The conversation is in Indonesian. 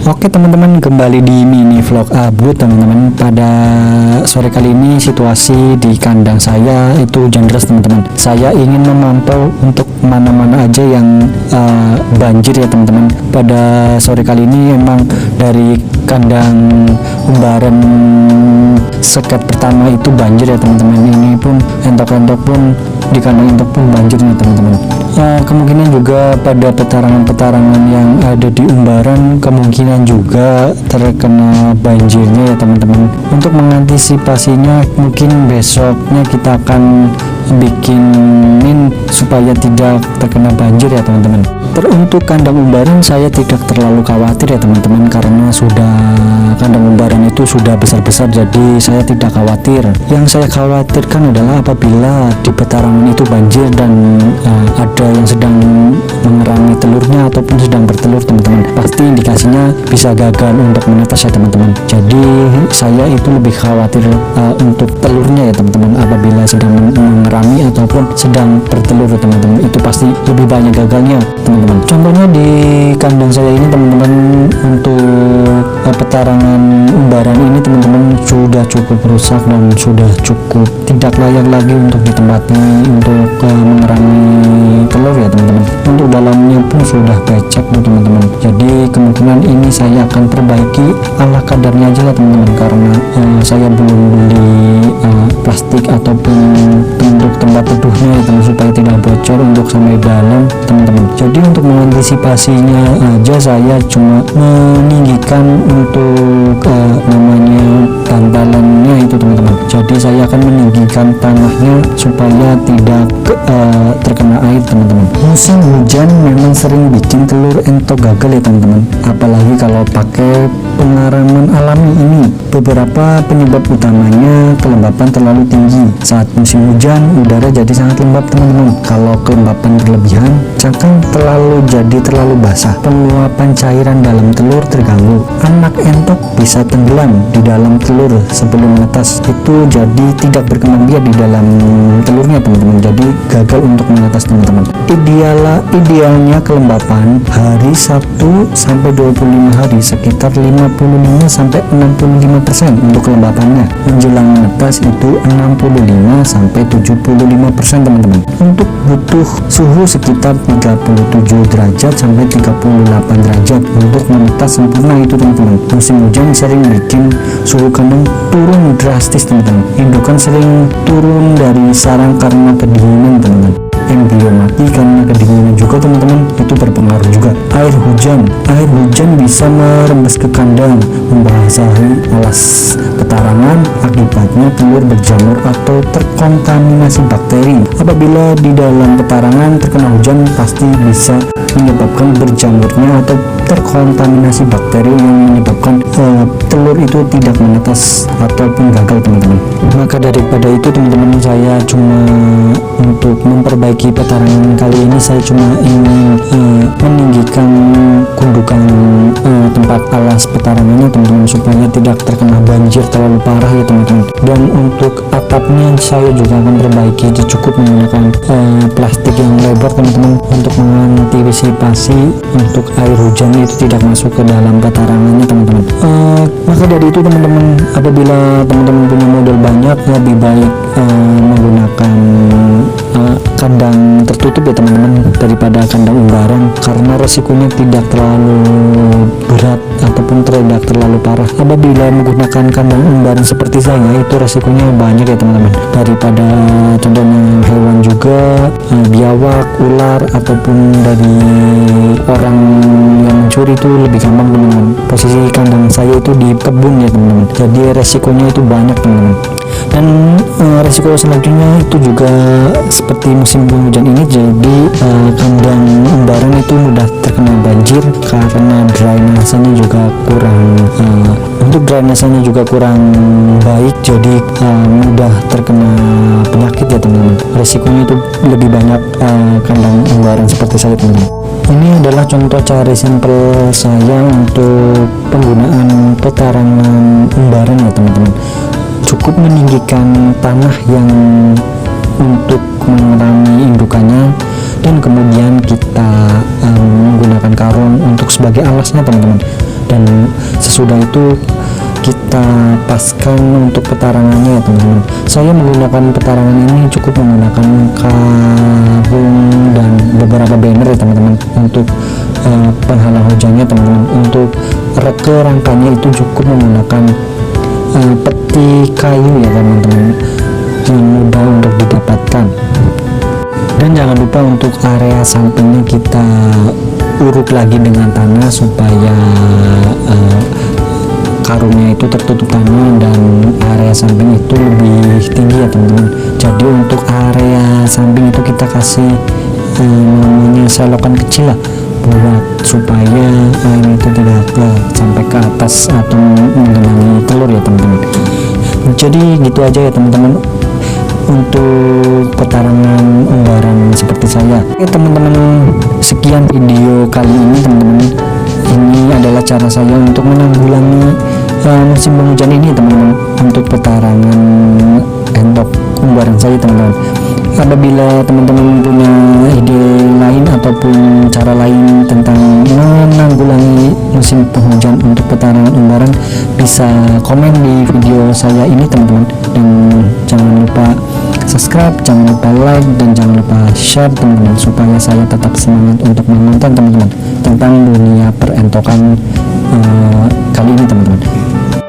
Oke teman-teman, kembali di mini vlog Abu teman-teman. Pada sore kali ini situasi di kandang saya itu hujan deras teman-teman. Saya ingin memantau untuk mana-mana aja yang banjir ya teman-teman. Pada sore kali ini emang dari kandang Umbaran seket pertama itu banjir ya teman-teman. Ini pun entok-entok pun di kandang entok pun banjirnya teman-teman. Kemungkinan juga pada petarangan-petarangan yang ada di Umbaran kemungkinan juga terkena banjirnya ya teman-teman. Untuk mengantisipasinya mungkin besoknya kita akan bikinin supaya tidak terkena banjir ya teman-teman. Untuk kandang Umbaran saya tidak terlalu khawatir ya teman-teman, karena kandang Umbaran itu sudah besar-besar, jadi saya tidak khawatir. Yang saya khawatirkan adalah apabila di petarangan itu banjir dan ada yang sedang mengerami telurnya ataupun sedang bertelur teman-teman, pasti indikasinya bisa gagal untuk menetas ya teman-teman. Jadi saya itu lebih khawatir untuk telurnya ya teman-teman. Apabila sedang mengerami ataupun sedang bertelur ya teman-teman, itu pasti lebih banyak gagalnya teman-teman. Contohnya di kandang saya ini teman-teman, untuk petarangan Umbaran ini teman-teman sudah cukup rusak dan sudah cukup tidak layak lagi untuk ditempati untuk mengerami telur ya teman-teman. Untuk dalamnya pun sudah becek teman-teman. Jadi kemungkinan ini saya akan perbaiki ala kadarnya aja lah teman-teman, karena saya belum beli plastik ataupun untuk tempat teduhnya ya teman, supaya tidak bocor untuk sampai dalam teman-teman. Jadi untuk mengantisipasinya aja saya cuma meninggikan untuk namanya bantalannya itu teman-teman. Jadi saya akan meninggikan tanahnya supaya tidak terkena air teman-teman. Musim hujan memang sering bikin telur entok gagal ya teman-teman, apalagi kalau pakai pengaraman alami ini. Beberapa penyebab utamanya kelembapan terlalu tinggi. Saat musim hujan udara jadi sangat lembab teman-teman. Kalau kelembapan berlebihan, cangkang terlalu basah, penguapan cairan dalam telur terganggu, anak entok bisa tenggelam di dalam telur sebelum menetas, itu jadi tidak berkembang biak di dalam telurnya teman-teman, jadi gagal untuk menetas teman-teman. Idealnya kelembapan hari 1 sampai 25 hari sekitar 55 sampai 65% untuk kelembapannya. Menjelang menetas itu 65 sampai 75% teman-teman. Untuk butuh suhu sekitar 37 derajat sampai 38 derajat untuk menetas sempurna itu teman-teman. Musim hujan sering bikin suhu kandang turun drastis teman-teman. Indukan sering turun dari sarang karena kedinginan teman-teman. Embrio mati karena kedinginan juga teman-teman, itu berpengaruh juga. Air hujan bisa merembes ke kandang, membasahi alas petarangan, akibatnya telur berjamur atau terkontaminasi bakteri. Apabila di dalam petarangan terkena hujan pasti bisa menyebabkan berjamurnya atau terkontaminasi bakteri yang menyebabkan telur itu tidak menetas ataupun gagal teman-teman. Maka daripada itu teman-teman, saya cuma untuk memperbaiki petarangan kali ini saya cuma ingin meninggikan gundukan tempat alas petarangannya teman-teman, supaya tidak terkena banjir terlalu parah ya teman-teman. Dan untuk atapnya saya juga akan perbaiki, cukup menggunakan plastik yang lebar teman-teman, untuk mengantisipasi untuk air hujan itu tidak masuk ke dalam petarangannya teman-teman. Maka dari itu teman-teman, apabila teman-teman punya modal banyak, lebih baik menggunakan kandang tertutup ya teman-teman daripada kandang Umbaran, karena resikonya tidak terlalu berat ataupun tidak terlalu parah. Apabila menggunakan kandang Umbaran seperti saya, itu resikonya banyak ya teman-teman, daripada contohnya hewan juga, biawak, ular ataupun dari orang yang mencuri itu lebih gampang teman-teman. Posisi kandang saya itu di kebun ya teman-teman, jadi resikonya itu banyak teman-teman. Dan resiko selanjutnya itu juga seperti musim hujan ini, jadi kandang Umbaran itu mudah terkena banjir karena drainasenya juga kurang baik, jadi mudah terkena penyakit ya teman-teman. Resikonya itu lebih banyak kandang Umbaran seperti saya teman-teman. Ini adalah contoh cara simpel saya untuk penggunaan petarangan Umbaran ya teman-teman. Cukup meninggikan tanah yang untuk mengurangi indukannya, dan kemudian kita menggunakan karung untuk sebagai alasnya teman-teman. dan sesudah itu kita paskan untuk petarangannya ya teman-teman. Saya menggunakan petarangan ini cukup menggunakan karung dan beberapa banner ya teman-teman untuk penghalang hujannya teman-teman. Untuk reke rangkanya itu cukup menggunakan peti kayu ya teman-teman, yang mudah untuk didapatkan. Dan jangan lupa untuk area sampingnya kita uruk lagi dengan tanah supaya karungnya itu tertutup tanah dan area samping itu lebih tinggi ya teman-teman. Jadi untuk area samping itu kita kasih namanya selokan kecil lah, buat supaya air itu tidak sampai ke atas atau menggenangi telur ya teman-teman. Jadi gitu aja ya teman-teman untuk petarangan umbaran seperti saya. Oke teman-teman, sekian video kali ini teman-teman. Ini adalah cara saya untuk menanggulangi musim penghujan ini teman-teman, untuk petarangan entok umbaran saya teman-teman. Apabila teman-teman punya ide lain ataupun cara lain tentang menanggulangi musim penghujan untuk petarangan umbaran, bisa komen di video saya ini teman-teman. Dan jangan lupa subscribe, jangan lupa like, dan jangan lupa share teman-teman, supaya saya tetap semangat untuk menonton teman-teman tentang dunia perentokan kali ini teman-teman.